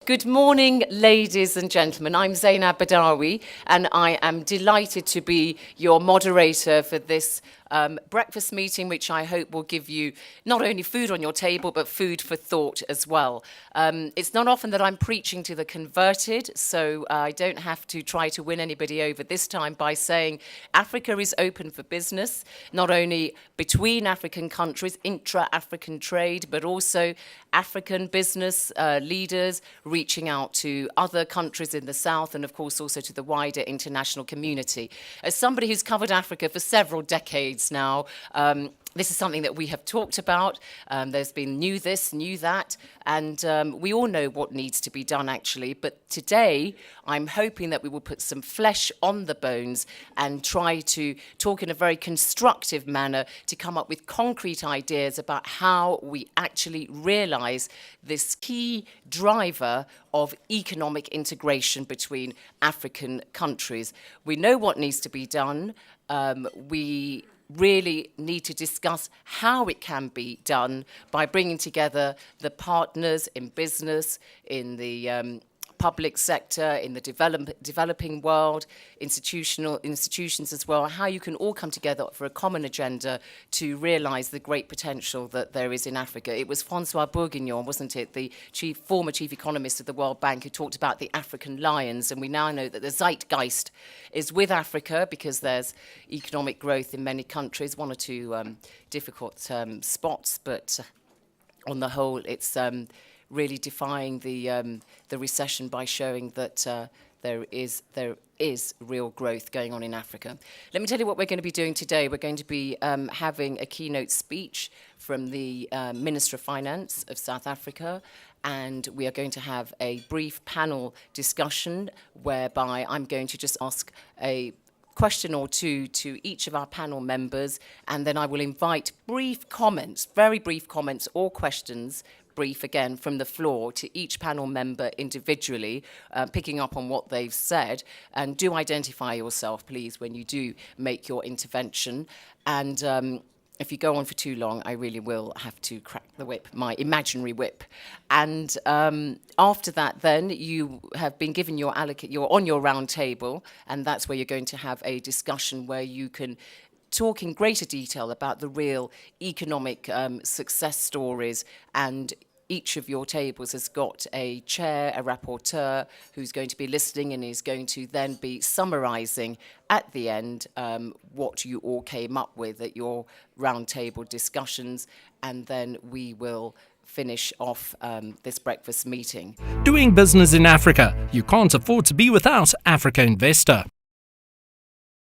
Good morning, ladies and gentlemen. I'm Zeinab Badawi, and I am delighted to be your moderator for this breakfast meeting, which I hope will give you not only food on your table, but food for thought as well. It's not often that I'm preaching to the converted, so I don't have to try to win anybody over this time by saying Africa is open for business, not only between African countries, intra-African trade, but also African business leaders reaching out to other countries in the South and, of course, also to the wider international community. As somebody who's covered Africa for several decades now, this is something that we have talked about. There's been new this, new that, and we all know what needs to be done, actually. But today, I'm hoping that we will put some flesh on the bones and try to talk in a very constructive manner to come up with concrete ideas about how we actually realize this key driver of economic integration between African countries. We know what needs to be done. We really need to discuss how it can be done by bringing together the partners in business, in the public sector, in the developing world, institutions as well, how you can all come together for a common agenda to realize the great potential that there is in Africa. It was Francois Bourguignon, wasn't it, the former chief economist of the World Bank, who talked about the African lions, and we now know that the zeitgeist is with Africa because there's economic growth in many countries, one or two difficult spots, but on the whole, it's really defying the recession by showing that there is real growth going on in Africa. Let me tell you what we're going to be doing today. We're going to be having a keynote speech from the Minister of Finance of South Africa, and we are going to have a brief panel discussion whereby I'm going to just ask a question or two to each of our panel members, and then I will invite brief comments, very brief comments or questions, brief again from the floor to each panel member individually, picking up on what they've said. And do identify yourself, please, when you do make your intervention. And if you go on for too long, I really will have to crack the whip, my imaginary whip. And after that, then, you have been given you're on your round table, and that's where you're going to have a discussion where you can talk in greater detail about the real economic success stories, and each of your tables has got a chair, a rapporteur, who's going to be listening and is going to then be summarising at the end what you all came up with at your roundtable discussions, and then we will finish off this breakfast meeting. Doing business in Africa. You can't afford to be without Africa Investor.